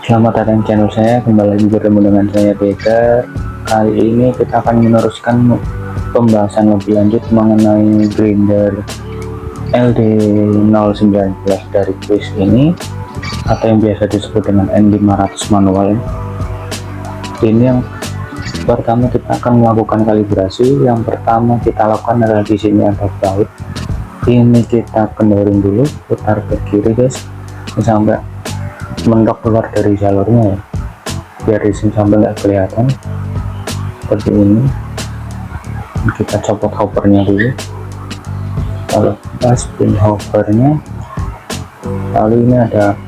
Selamat datang di channel saya, kembali lagi bertemu dengan saya Baker. Kali ini kita akan meneruskan pembahasan lebih lanjut mengenai grinder LD019 dari Quiz ini, atau yang biasa disebut dengan N500 manual. Ini yang pertama kita akan melakukan kalibrasi. Yang pertama kita lakukan adalah di sini ada baut. Ini kita kendorin dulu, putar ke kiri guys, sampai mentok keluar dari jalurnya ya, biar di sini sampai nggak kelihatan seperti ini. Kita copot hoppernya dulu, kalau pas pin hoppernya, lalu ini ada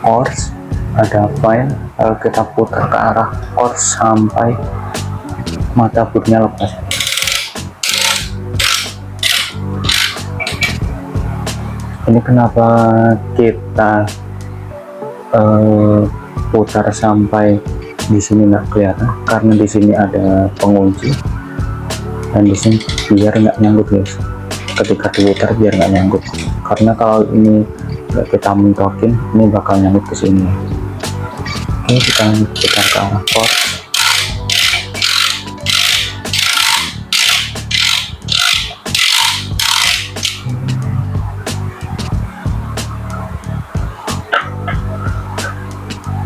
course, ada file, lalu kita putar ke arah course sampai mata bootnya lepas. Ini kenapa kita putar sampai di sini nggak kelihatan, karena di sini ada pengunci dan di sini biar nggak nyangkut guys. Ketika diputar biar nggak nyangkut, karena kalau ini nggak kita mentokin ini bakal nyangkut ke sini. Oke, kita putar ke arah port.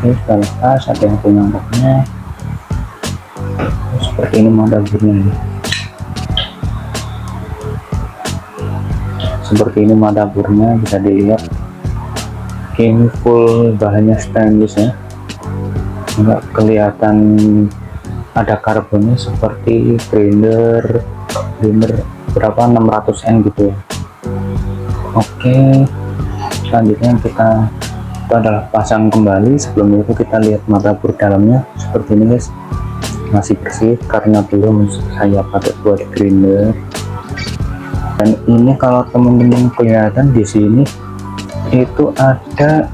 Sudah lepas, ada yang penyangkutnya seperti ini motherboardnya. Seperti ini motherboardnya, bisa dilihat ini full bahannya stainless ya, nggak kelihatan ada karbonnya seperti grinder berapa 600N gitu ya. Oke, selanjutnya kita adalah pasang kembali. Sebelum itu kita lihat motherboard dalamnya seperti ini guys, masih bersih karena belum saya pakai buat grinder. Dan ini kalau teman-teman kelihatan di sini itu ada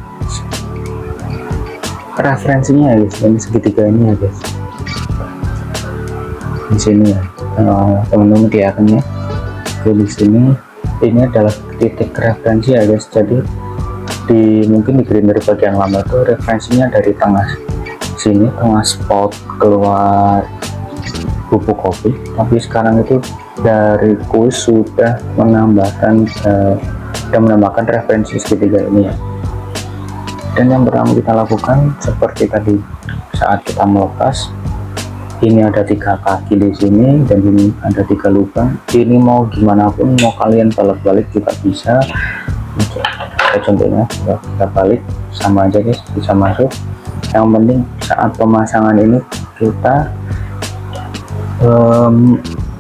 referensinya ya guys, ini segitiga ini ya guys, di sini ya teman-teman kelihatannya. Oke, di sini ini adalah titik referensi ya guys. Jadi mungkin di grinder bagian lama itu referensinya dari tengah sini, tengah spot keluar bubuk kopi, tapi sekarang itu dari Quiz sudah menambahkan referensi segitiga ini ya. Dan yang pertama kita lakukan seperti tadi saat kita melepas, ini ada 3 kaki di sini dan ini ada 3 lubang. Ini mau gimana pun, mau kalian balik juga bisa. Contohnya kita balik sama aja guys, bisa masuk. Yang penting saat pemasangan ini kita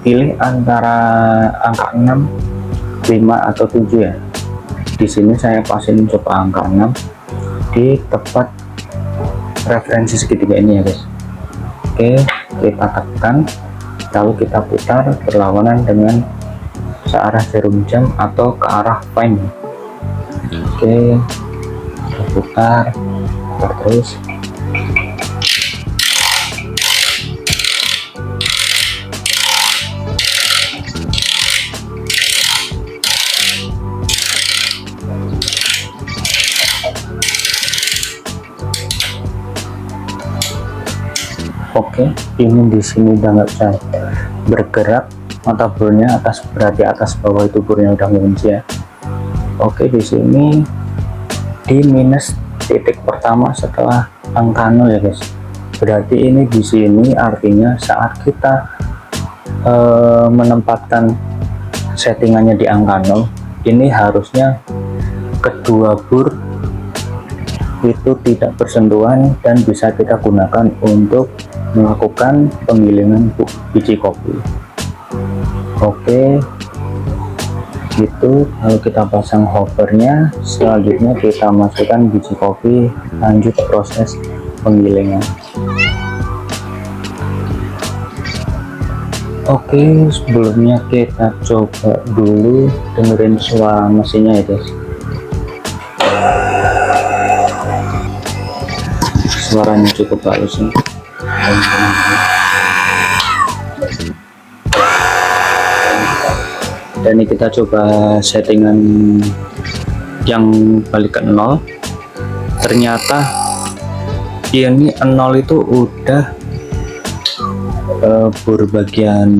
pilih antara angka 6, 5 atau 7 ya. Di sini saya pasin coba angka 6 di tepat referensi segitiga ini ya guys. Oke, kita tekan lalu kita putar berlawanan dengan searah jarum jam atau ke arah fine. Oke, kita putar terus. Oke, ini di sini udah nggak bisa bergerak motherboardnya, atas berarti atas bawah itu burnya udah ngunci ya. Oke, di sini di minus titik pertama setelah angka 0 ya guys. Berarti ini di sini artinya saat kita menempatkan settingannya di angka 0, ini harusnya kedua bur itu tidak bersentuhan dan bisa kita gunakan untuk melakukan penggilingan biji kopi. Oke, gitu. Lalu kita pasang hoppernya, selanjutnya kita masukkan biji kopi, lanjut proses penggilingan. Oke, sebelumnya kita coba dulu dengerin suara mesinnya ya guys. Suaranya cukup bagus nih. Dan ini kita coba settingan yang balik ke 0, ternyata ini 0 itu udah bor bagian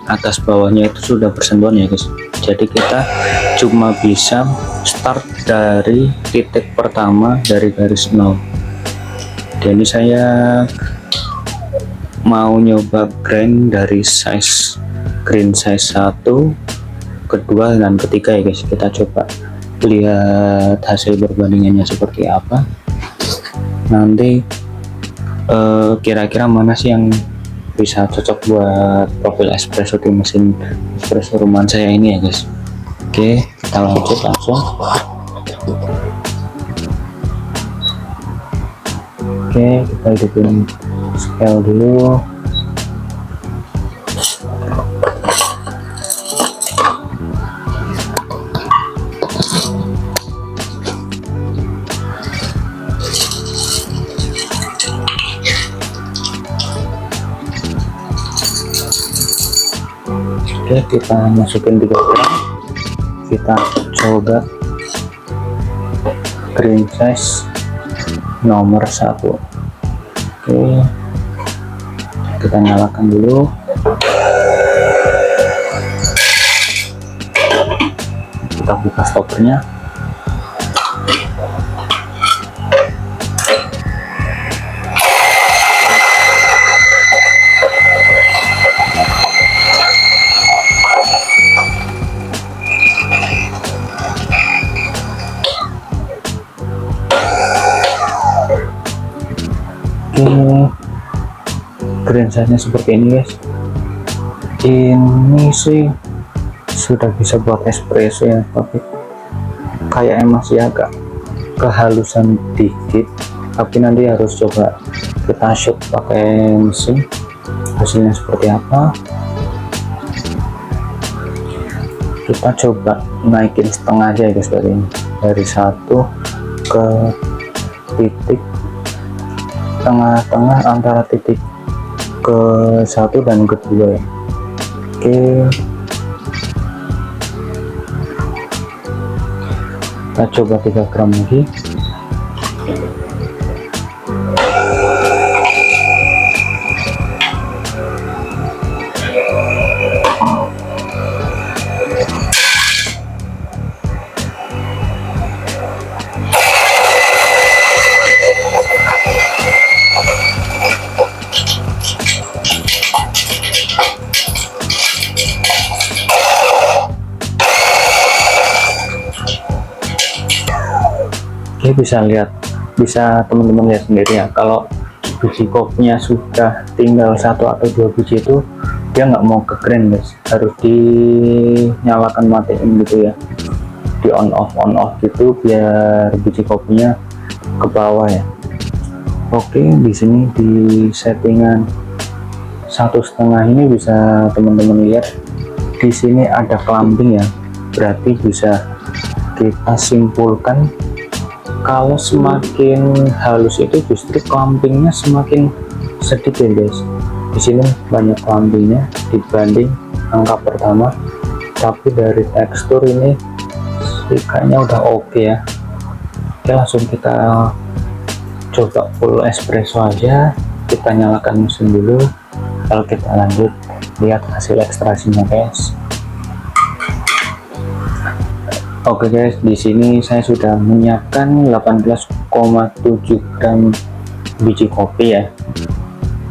atas bawahnya itu sudah bersentuhan ya guys. Jadi kita cuma bisa start dari titik pertama dari garis 0. Jadi saya mau nyoba grind dari size green size 1, kedua dan ketiga ya guys. Kita coba lihat hasil perbandingannya seperti apa. Nanti kira-kira mana sih yang bisa cocok buat profil espresso di mesin espresso rumahan saya ini ya guys. Oke, kita lanjut langsung. Oke, kita hidupin scale dulu. Oke, kita masukin 3 gram. Kita coba green size nomor 1. Oke, kita nyalakan dulu. Kita buka stoppernya. Green size-nya seperti ini guys. Ini sih sudah bisa buat espresso ya, tapi kayaknya masih agak kehalusan dikit, tapi nanti harus coba kita shoot pakai mesin, hasilnya seperti apa. Kita coba naikin setengah aja ya guys, dari 1 ke titik tengah-tengah antara titik ke 1 dan ke 2 ya. Oke, kita coba 3 gram lagi. Oke, bisa teman-teman lihat sendiri ya, kalau biji kopinya sudah tinggal 1 atau 2 biji itu dia nggak mau ke grind guys, harus dinyalakan matiin gitu ya, di on off gitu biar biji kopinya ke bawah ya. Oke, di sini di settingan 1,5 ini bisa teman-teman lihat, di sini ada clamping ya, berarti bisa kita simpulkan kalau semakin halus itu justru clampingnya semakin sedikit guys. Di sini banyak clampingnya dibanding angka pertama, tapi dari tekstur ini sih kayaknya udah oke ya. Oke, langsung kita coba full espresso aja. Kita nyalakan mesin dulu, lalu kita lanjut lihat hasil ekstraksinya guys. Oke guys, di sini saya sudah menyiapkan 18,7 gram biji kopi ya.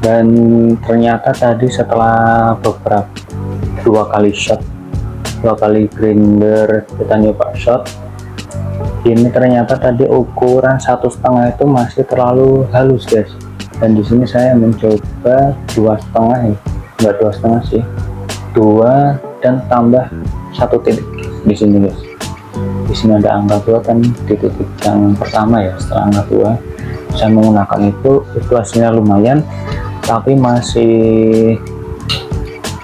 Dan ternyata tadi setelah beberapa 2 kali shot, 2 kali grinder kita nyoba shot, ini ternyata tadi ukuran 1,5 itu masih terlalu halus guys. Dan di sini saya mencoba 2,5 ya, enggak 2,5 sih, 2 dan tambah 1 titik di sini guys. Di sini ada angka 2 kan di titik yang pertama ya, setelah angka 2 saya menggunakan itu hasilnya lumayan, tapi masih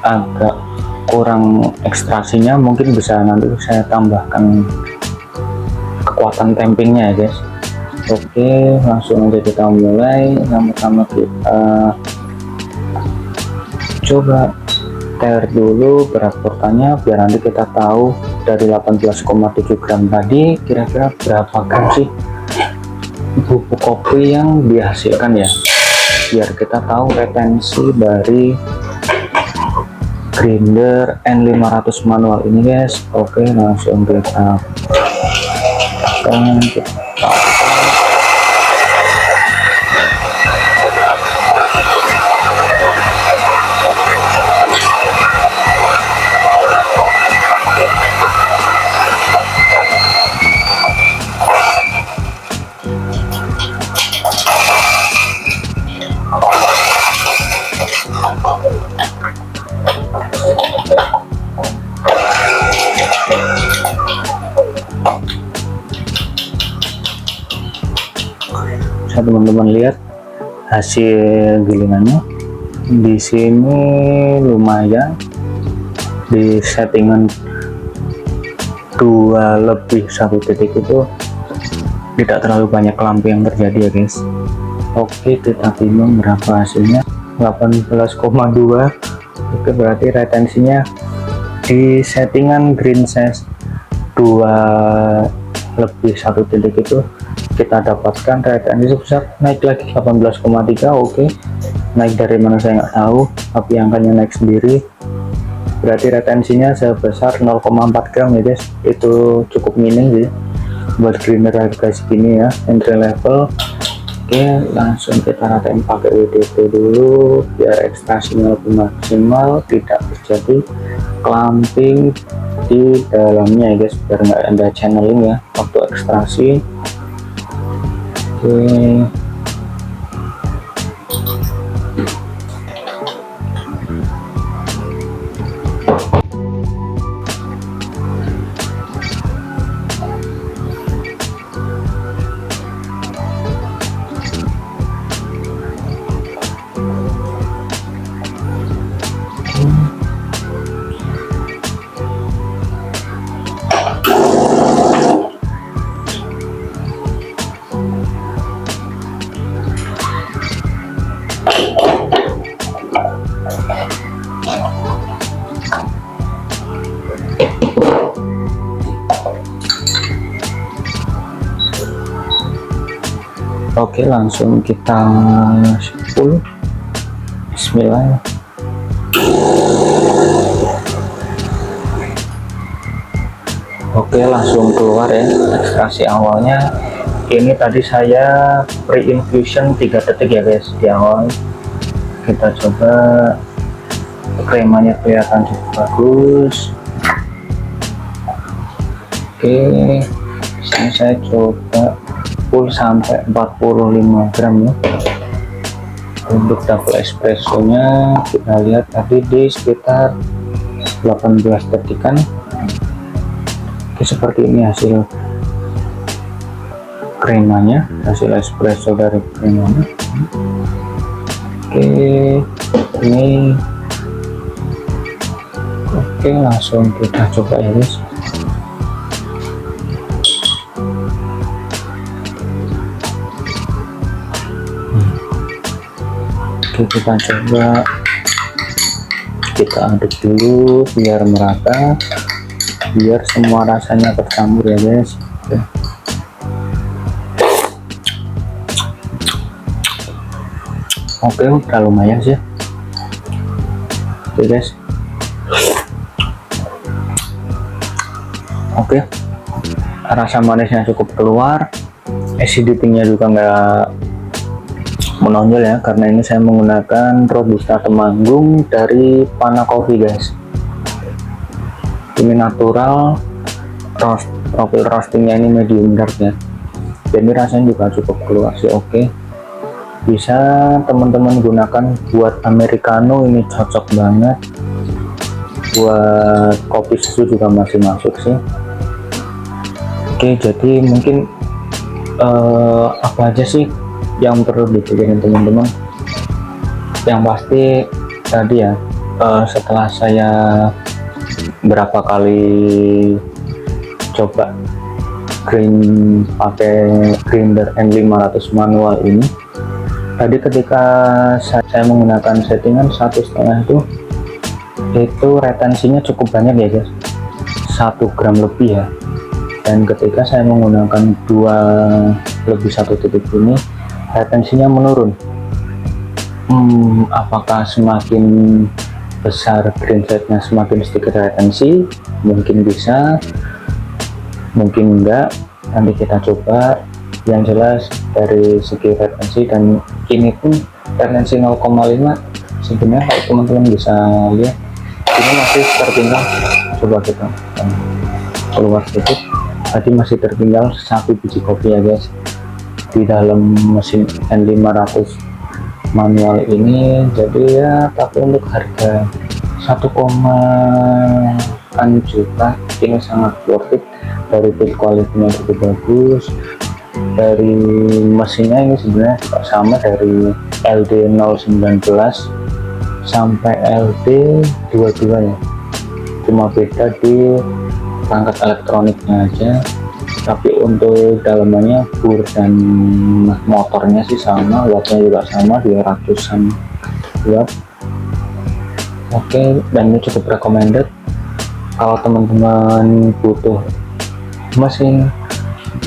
agak kurang ekstraksinya. Mungkin bisa nanti saya tambahkan kekuatan tampingnya ya guys. Oke, langsung aja kita mulai. Yang pertama kita coba tear dulu berat portanya biar nanti kita tahu dari 18,7 gram tadi kira-kira berapa gram sih bubuk kopi yang dihasilkan ya, biar kita tahu retensi dari grinder N500 manual ini guys. Oke, langsung kita teman-teman lihat hasil gilingannya di sini lumayan. Di settingan 2+1 titik itu tidak terlalu banyak lampu yang terjadi ya guys. Oke, kita timbang berapa hasilnya, 18,2. Oke, berarti retensinya di settingan green size 2+1 titik itu kita dapatkan retensi sebesar naik lagi 18,3. Oke, naik dari mana saya nggak tahu, tapi angkanya naik sendiri. Berarti retensinya sebesar 0,4 gram ya guys. Itu cukup minim sih buat grinder harga segini ya, entry level. Oke, langsung kita ratain pakai WD-40 dulu biar ekstraksinya lebih maksimal, tidak terjadi clamping di dalamnya ya guys, biar nggak ada channeling ya waktu ekstraksi. Oke, oke, langsung kita 10. Bismillah. Oke, langsung keluar ya ekstraksi awalnya. Ini tadi saya pre-infusion 3 detik ya guys di awal. Kita coba, kremanya kelihatan cukup bagus. Oke, sini saya coba full sampai 45 gram ya. Untuk double espresso nya kita lihat tadi di sekitar 18 detikan. Oke, seperti ini hasil kremanya, hasil espresso dari kremanya. Oke, ini oke, langsung kita coba ya guys. Oke, kita coba, kita aduk dulu biar merata, biar semua rasanya tercampur ya guys. Oke, udah lumayan sih. Oke guys, oke, rasa manisnya cukup keluar, acidity-nya juga nggak menonjol ya, karena ini saya menggunakan Robusta Temanggung dari Pana Coffee guys. Ini natural, profil roastingnya ini medium dark ya, jadi rasanya juga cukup keluar sih. Oke, bisa teman-teman gunakan buat americano, ini cocok banget. Buat kopi susu juga masih masuk sih. Oke, jadi mungkin apa aja sih yang perlu dipikirin teman-teman. Yang pasti tadi ya, setelah saya berapa kali coba pakai grinder N500 manual ini, tadi ketika saya menggunakan settingan 1,5 itu retensinya cukup banyak ya guys, 1 gram lebih ya. dan ketika saya menggunakan 2+1 titik ini, retensinya menurun. Apakah semakin besar green flag-nya semakin sedikit retensi? Mungkin bisa, mungkin enggak, nanti kita coba. Yang jelas dari segi retensi, dan ini pun retensi 0,5 sebenarnya kalau teman-teman bisa lihat ini masih tertinggal. Coba kita keluar sedikit, tadi masih tertinggal 1 biji kopi ya guys di dalam mesin N500 manual ini. Jadi ya, tapi untuk harga 1,6 juta ini sangat worth it. Dari build quality-nya cukup bagus, dari mesinnya ini sebenarnya sama dari LD019 sampai LD22 ya, cuma beda di perangkat elektroniknya aja. Tapi untuk dalamannya, bur dan motornya sih sama, wattnya juga sama 200-an watt. Oke, dan ini cukup recommended kalau teman-teman butuh mesin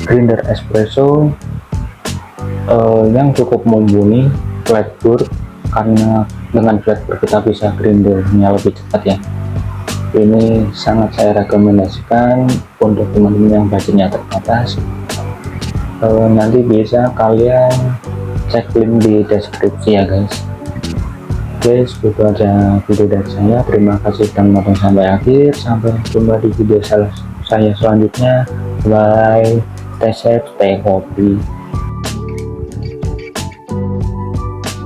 grinder espresso yang cukup mumpuni, flat bur, karena dengan flat bur kita bisa grindernya lebih cepat ya. Ini sangat saya rekomendasikan untuk teman-teman yang budgetnya terbatas. Nanti bisa kalian cek link di deskripsi ya guys. Guys, itu aja video dari saya. Terima kasih sudah menonton sampai akhir. Sampai jumpa di video saya selanjutnya. Bye, stay safe, stay healthy.